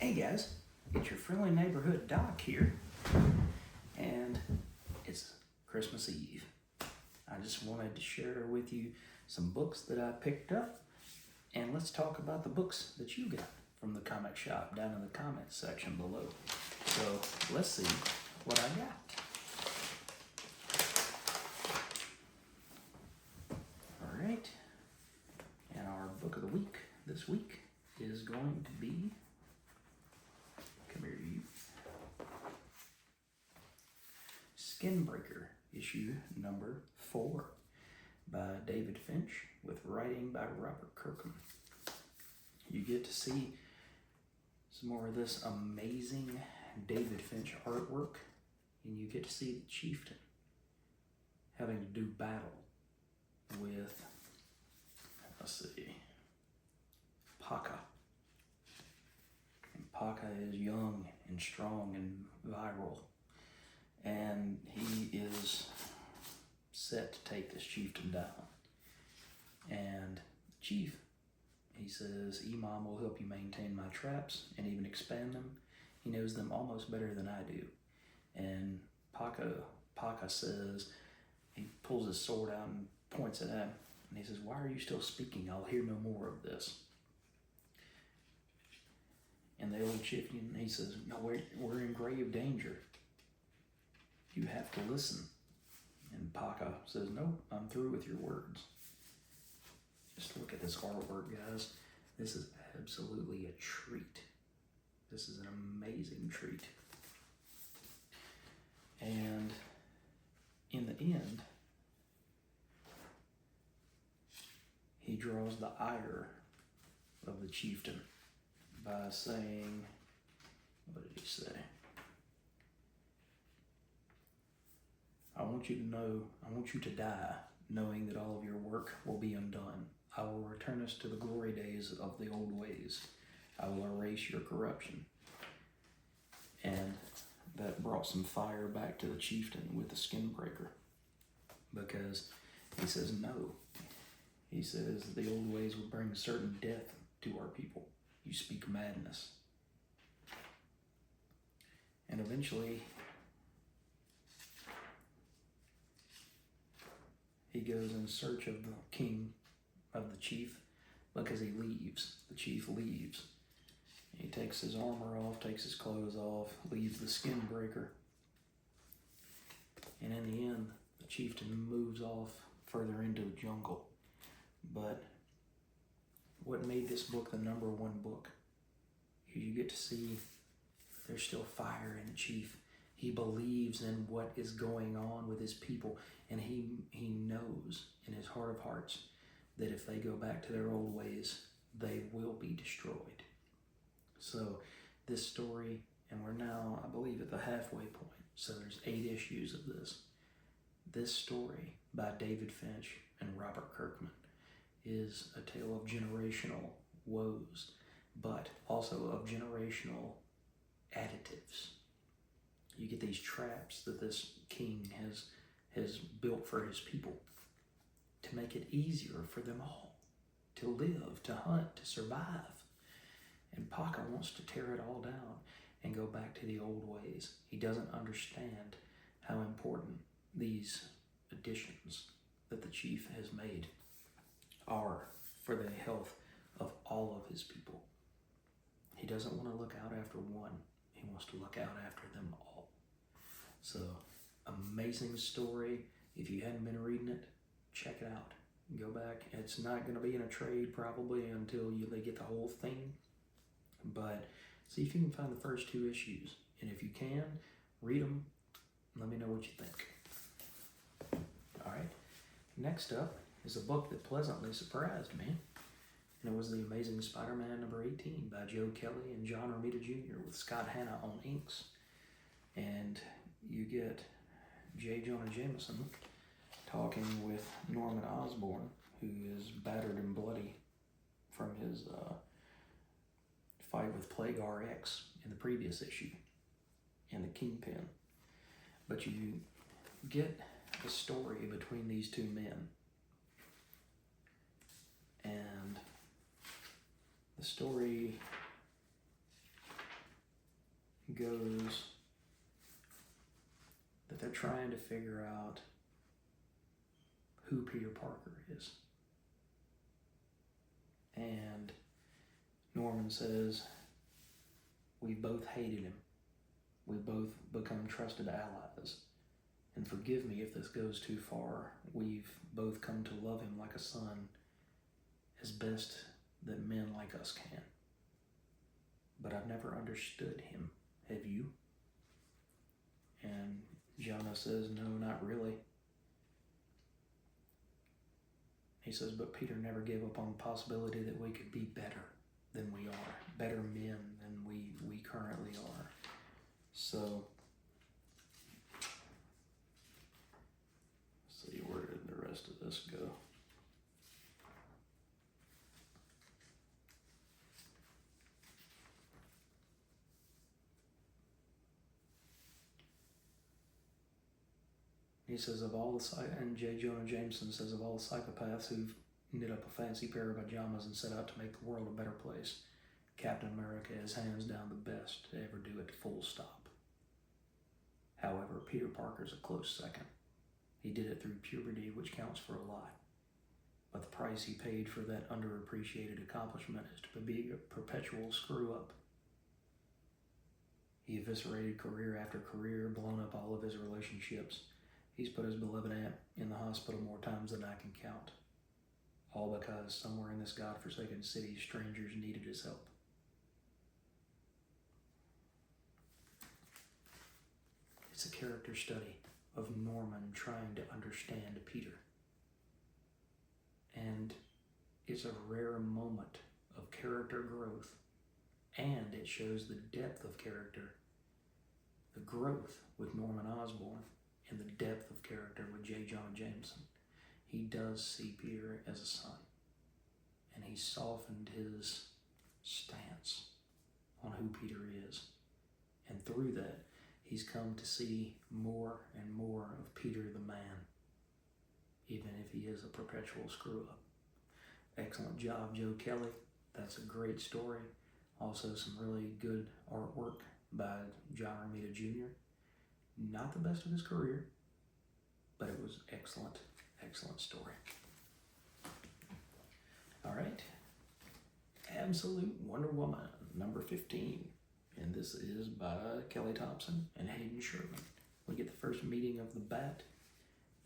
Hey guys, it's your friendly neighborhood Doc here, and it's Christmas Eve. I just wanted to share with you some books that I picked up, and let's talk about the books that you got from the comic shop down in the comments section below. So let's see what I got. All right, and our book of the week this week is going to be, come here you, Skinbreaker, issue number 4 by David Finch with writing by Robert Kirkman. You get to see some more of this amazing David Finch artwork, and you get to see the chieftain having to do battle with, let's see, Paka. And Paka is young and strong and virile, and he is set to take this chieftain down. And the chief, he says, Imam will help you maintain my traps and even expand them. He knows them almost better than I do. And Paka says, he pulls his sword out and points it at him, and he says, why are you still speaking? I'll hear no more of this. And the old chieftain, he says, no, we're in grave danger. You have to listen. And Paka says, no, I'm through with your words. Just look at this artwork, guys. This is absolutely a treat. This is an amazing treat. And in the end, he draws the ire of the chieftain by saying, what did he say? I want you to die, knowing that all of your work will be undone. I will return us to the glory days of the old ways. I will erase your corruption. And that brought some fire back to the chieftain with the Skinbreaker, because he says no. He says the old ways will bring certain death to our people. You speak madness. And eventually, he goes in search of the king, of the chief, because he leaves. The chief leaves. He takes his armor off, takes his clothes off, leaves the Skinbreaker. And in the end, the chieftain moves off further into the jungle. But what made this book the #1 book is you get to see there's still fire in the chief. He believes in what is going on with his people, and he knows in his heart of hearts that if they go back to their old ways, they will be destroyed. So this story, and we're now, I believe, at the halfway point, so there's 8 issues of this. This story by David Finch and Robert Kirkman is a tale of generational woes, but also of generational additives. You get these traps that this king has built for his people to make it easier for them all to live, to hunt, to survive. And Paka wants to tear it all down and go back to the old ways. He doesn't understand how important these additions that the chief has made are for the health of all of his people. He doesn't want to look out after one. He wants to look out after them all. So, amazing story. If you hadn't been reading it, check it out. Go back. It's not going to be in a trade probably until they get the whole thing. But see if you can find the first 2 issues. And if you can, read them. Let me know what you think. All right. Next up is a book that pleasantly surprised me. And it was The Amazing Spider-Man #18 by Joe Kelly and John Romita Jr. with Scott Hanna on inks. And you get J. Jonah Jameson talking with Norman Osborn, who is battered and bloody from his fight with Plague RX in the previous issue, and the Kingpin. But you get the story between these 2 men. And the story goes that they're trying to figure out who Peter Parker is. And Norman says, we both hated him. We both become trusted allies. And forgive me if this goes too far. We've both come to love him like a son, as best that men like us can. But I've never understood him. Have you? And Jonah says, no, not really. He says, but Peter never gave up on the possibility that we could be better than we are, better men than we currently are. So, let's see, where did the rest of this go? He says, and J. Jonah Jameson says, of all the psychopaths who've knit up a fancy pair of pajamas and set out to make the world a better place, Captain America is hands down the best to ever do it, full stop. However, Peter Parker's a close second. He did it through puberty, which counts for a lot. But the price he paid for that underappreciated accomplishment is to be a perpetual screw-up. He eviscerated career after career, blown up all of his relationships. He's put his beloved aunt in the hospital more times than I can count. All because somewhere in this godforsaken city, strangers needed his help. It's a character study of Norman trying to understand Peter. And it's a rare moment of character growth, and it shows the depth of character, the growth with Norman Osborn, and the depth of character with J. Jonah Jameson. He does see Peter as a son, and he softened his stance on who Peter is. And through that, he's come to see more and more of Peter the man, even if he is a perpetual screw-up. Excellent job, Joe Kelly. That's a great story. Also some really good artwork by John Romita Jr. Not the best of his career, but it was excellent, excellent story. All right. Absolute Wonder Woman, number 15. And this is by Kelly Thompson and Hayden Sherman. We get the first meeting of the Bat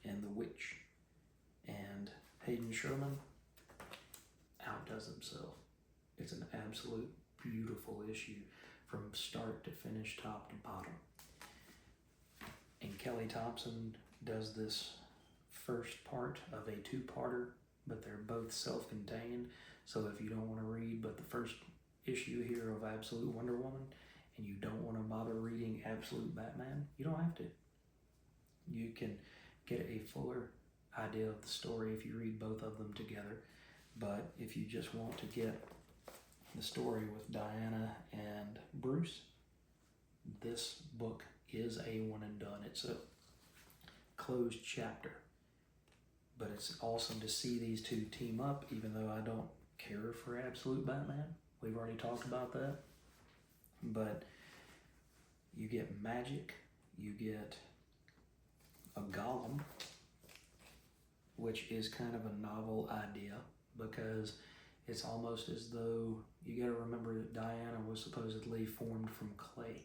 and the Witch. And Hayden Sherman outdoes himself. It's an absolute beautiful issue from start to finish, top to bottom. And Kelly Thompson does this first part of a two-parter, but they're both self-contained. So if you don't want to read but the first issue here of Absolute Wonder Woman, and you don't want to bother reading Absolute Batman, you don't have to. You can get a fuller idea of the story if you read both of them together. But if you just want to get the story with Diana and Bruce, this book is a one and done. It's a closed chapter, but it's awesome to see these two team up, even though I don't care for Absolute Batman. We've already talked about that. But you get magic, you get a golem, which is kind of a novel idea because it's almost as though, you gotta remember that Diana was supposedly formed from clay.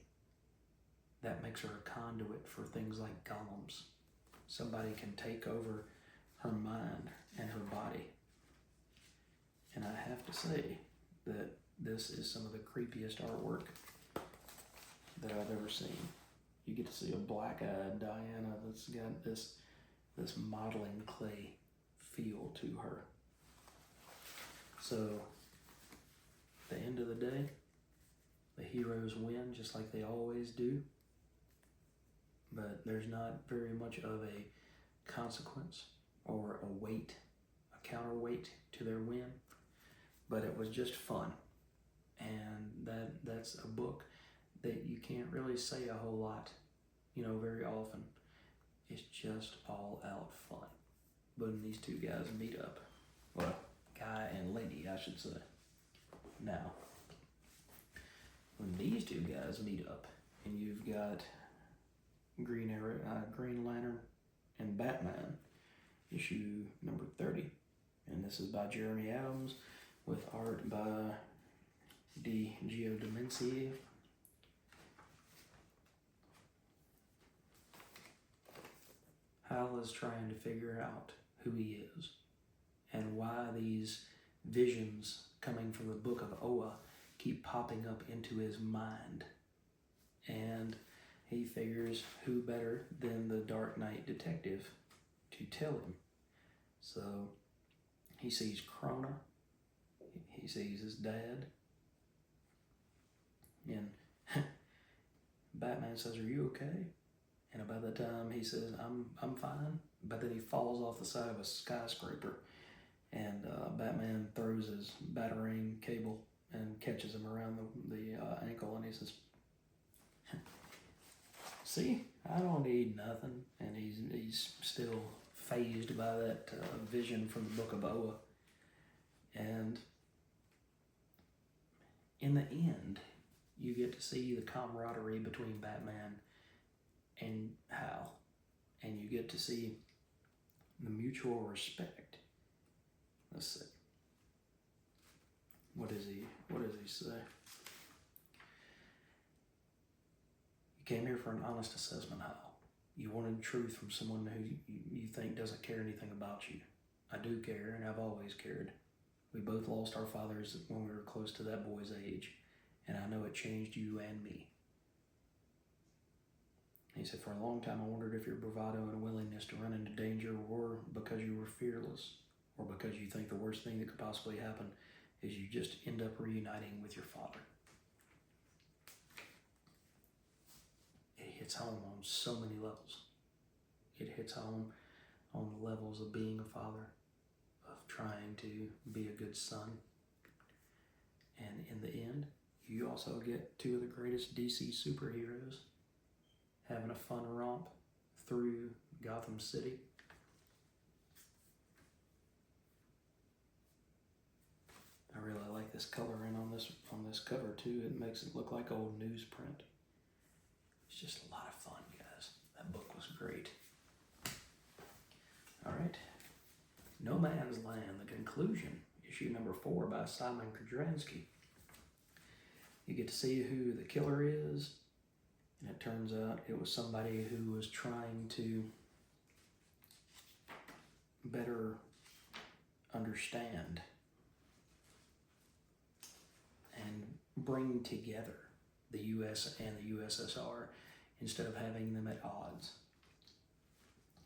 That makes her a conduit for things like golems. Somebody can take over her mind and her body. And I have to say that this is some of the creepiest artwork that I've ever seen. You get to see a black-eyed Diana that's got this modeling clay feel to her. So, at the end of the day, the heroes win just like they always do. But there's not very much of a consequence or a weight, a counterweight to their win. But it was just fun. And that's a book that you can't really say a whole lot, very often. It's just all out fun. When these two guys meet up. Well, guy and lady, I should say. Now, when these two guys meet up, and you've got Green Lantern and Batman, issue number 30. And this is by Jeremy Adams with art by Di Giovanni. Hal is trying to figure out who he is and why these visions coming from the Book of Oa keep popping up into his mind. And he figures who better than the Dark Knight detective to tell him. So he sees Krona, he sees his dad, and Batman says, "Are you okay?" And by the time he says, I'm fine, but then he falls off the side of a skyscraper, and Batman throws his Batarang cable and catches him around the ankle, and he says, "See, I don't need nothing." And he's still fazed by that vision from the Book of Oa. And in the end, you get to see the camaraderie between Batman and Hal, and you get to see the mutual respect. Let's see. What does he say? "You came here for an honest assessment, Hal. You wanted truth from someone who you think doesn't care anything about you. I do care, and I've always cared. We both lost our fathers when we were close to that boy's age, and I know it changed you and me." He said, "For a long time I wondered if your bravado and willingness to run into danger were because you were fearless, or because you think the worst thing that could possibly happen is you just end up reuniting with your father." It hits home on so many levels. It hits home on the levels of being a father, of trying to be a good son. And in the end, you also get two of the greatest DC superheroes having a fun romp through Gotham City. I really like this coloring on this cover too. It makes it look like old newsprint. It's just a lot of fun, guys. That book was great. All right. No Man's Land, the conclusion, issue number 4 by Simon Kudranski. You get to see who the killer is, and it turns out it was somebody who was trying to better understand and bring together the US and the USSR instead of having them at odds.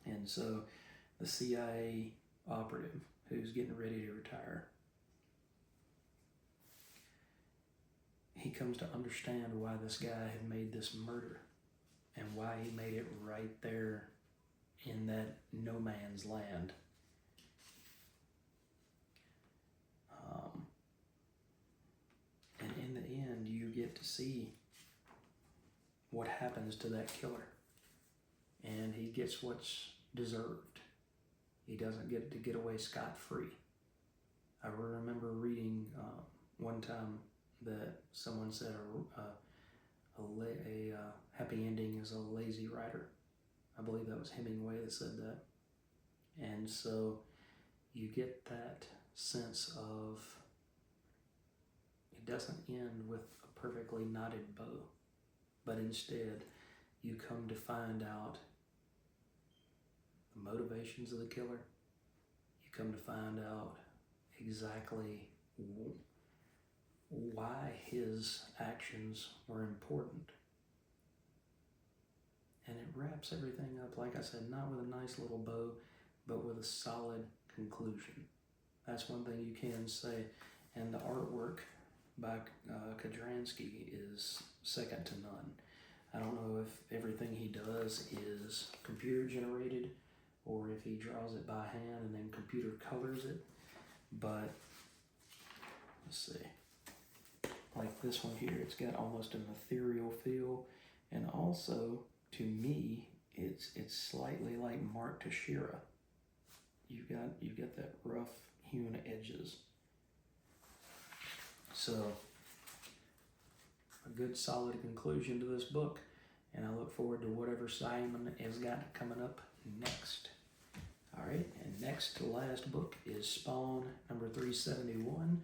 And so the CIA operative who's getting ready to retire, he comes to understand why this guy had made this murder and why he made it right there in that no man's land. And in the end, you get to see what happens to that killer. And he gets what's deserved. He doesn't get to get away scot-free. I remember reading one time that someone said a happy ending is a lazy writer. I believe that was Hemingway that said that. And so you get that sense of it doesn't end with a perfectly knotted bow, but instead you come to find out the motivations of the killer. You come to find out exactly why his actions were important. And it wraps everything up, like I said, not with a nice little bow, but with a solid conclusion. That's one thing you can say. And the artwork by Kudranski is second to none. I don't know if everything he does is computer generated or if he draws it by hand and then computer colors it, but let's see. Like this one here, it's got almost an ethereal feel, and also to me, it's slightly like Mark Teixeira. You've got that rough hewn edges. So a good solid conclusion to this book, and I look forward to whatever Simon has got coming up next. Alright, and next to last book is Spawn number 371.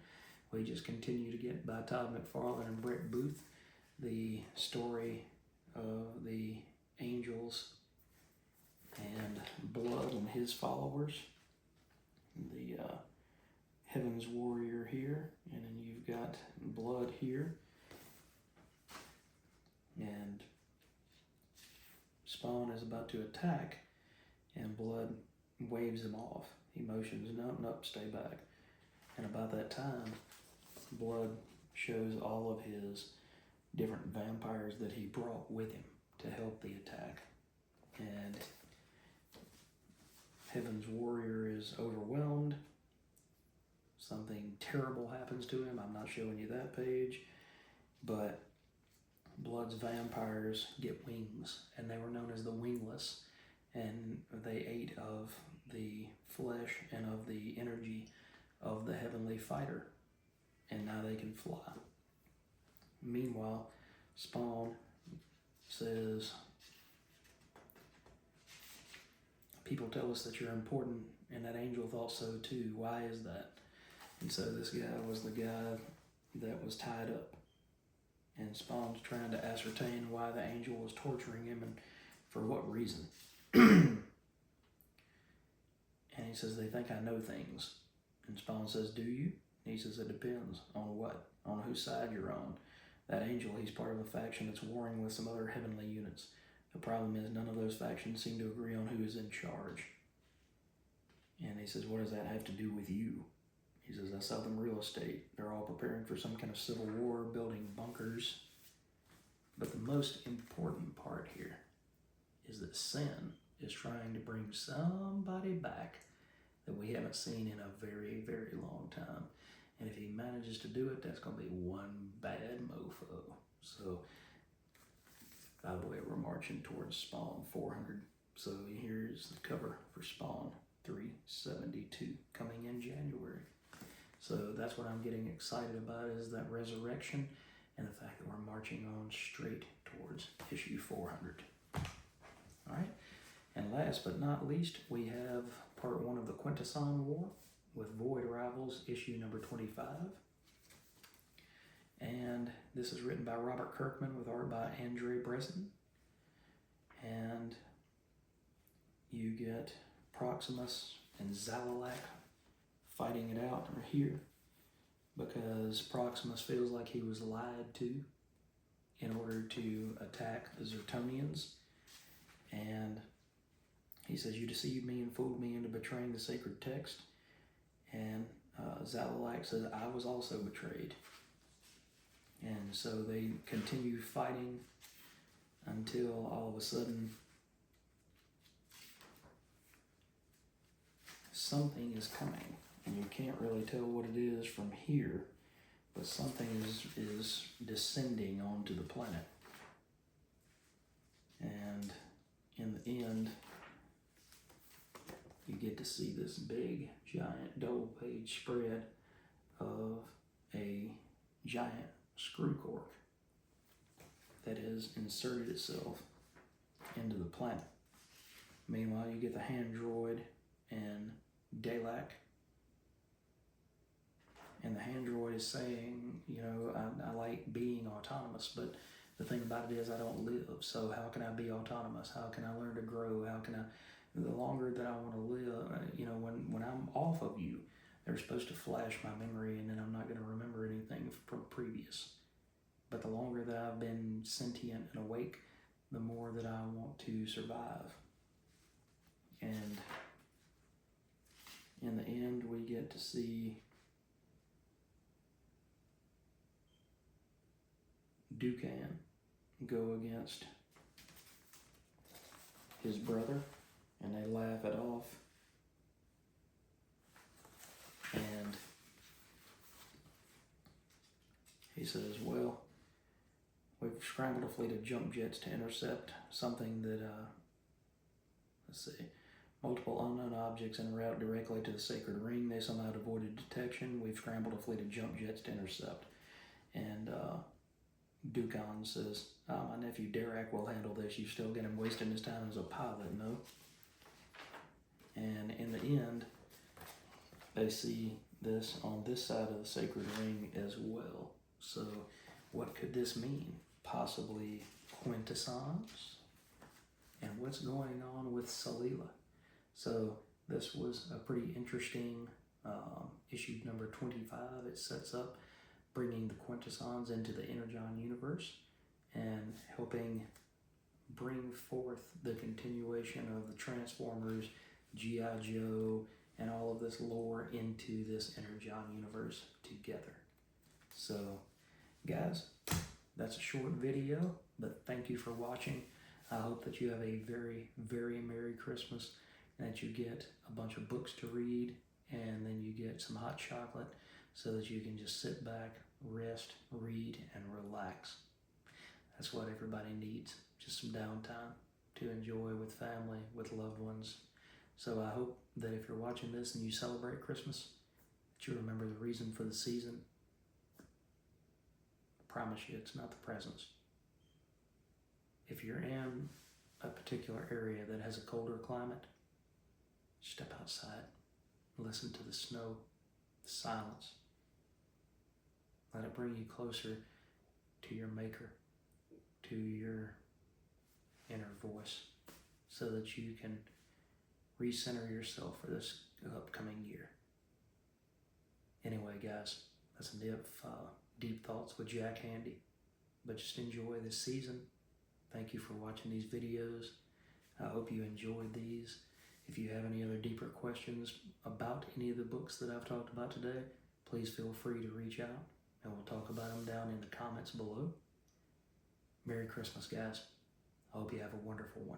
We just continue to get by Todd McFarlane and Brett Booth the story of the angels and Blood and his followers. The Heaven's Warrior here, and then you've got Blood here. And Spawn is about to attack, and Blood waves him off. He motions, nope, stay back. And about that time, Blood shows all of his different vampires that he brought with him to help the attack. And Heaven's Warrior is overwhelmed. Something terrible happens to him. I'm not showing you that page, but Blood's vampires get wings, and they were known as the Wingless, and they ate of the flesh and of the energy of the heavenly fighter, and now they can fly. Meanwhile, Spawn says, people tell us that you're important, and that angel thought so too. Why is that? And so this guy was the guy that was tied up. And Spawn's trying to ascertain why the angel was torturing him and for what reason. And he says, they think I know things. And Spawn says, do you? And he says, it depends. On what? On whose side you're on. That angel, he's part of a faction that's warring with some other heavenly units. The problem is none of those factions seem to agree on who is in charge. And he says, what does that have to do with you? He says, I sell them real estate. They're all preparing for some kind of civil war, building bunkers. But the most important part here is that Sin is trying to bring somebody back that we haven't seen in a very, very long time. And if he manages to do it, that's going to be one bad mofo. So, by the way, we're marching towards Spawn 400. So here's the cover for Spawn 372 coming in January. So that's what I'm getting excited about, is that resurrection and the fact that we're marching on straight towards issue 400. All right, and last but not least, we have part 1 of the Quintesson War with Void Rivals, issue number 25. And this is written by Robert Kirkman with art by Andre Bresson. And you get Proximus and Zalalak fighting it out here because Proximus feels like he was lied to in order to attack the Zertonians. And he says, you deceived me and fooled me into betraying the sacred text. And Zalalak says, I was also betrayed. And so they continue fighting until all of a sudden something is coming. And you can't really tell what it is from here, but something is descending onto the planet. And in the end, you get to see this big, giant, double-page spread of a giant screw cork that has inserted itself into the planet. Meanwhile, you get the Handroid and Dalek. And the Handroid is saying, you know, I like being autonomous, but the thing about it is I don't live, so how can I be autonomous? How can I learn to grow? How can I, the longer that I want to live, you know, when I'm off of you, they're supposed to flash my memory and then I'm not going to remember anything from previous. But the longer that I've been sentient and awake, the more that I want to survive. And in the end, we get to see Dukan go against his brother, and they laugh it off. And he says, well, we've scrambled a fleet of jump jets to intercept something that, let's see, multiple unknown objects en route directly to the Sacred Ring. They somehow avoided detection. We've scrambled a fleet of jump jets to intercept. And Dukon says, my nephew Derek will handle this. You still get him wasting his time as a pilot, no? And in the end, they see this on this side of the sacred ring as well. So what could this mean? Possibly quintessence? And what's going on with Salila? So this was a pretty interesting issue number 25. It sets up bringing the quintessons into the Energon universe and helping bring forth the continuation of the Transformers, G.I. Joe, and all of this lore into this Energon universe together. So, guys, that's a short video, but thank you for watching. I hope that you have a very, very Merry Christmas and that you get a bunch of books to read and then you get some hot chocolate so that you can just sit back, rest, read, and relax. That's what everybody needs, just some downtime to enjoy with family, with loved ones. So I hope that if you're watching this and you celebrate Christmas, that you remember the reason for the season. I promise you, it's not the presents. If you're in a particular area that has a colder climate, step outside, listen to the snow, the silence. Let it bring you closer to your maker, to your inner voice, so that you can recenter yourself for this upcoming year. Anyway, guys, that's deep thoughts with Jack Handey. But just enjoy this season. Thank you for watching these videos. I hope you enjoyed these. If you have any other deeper questions about any of the books that I've talked about today, please feel free to reach out and we'll talk about them down in the comments below. Merry Christmas, guys. I hope you have a wonderful one.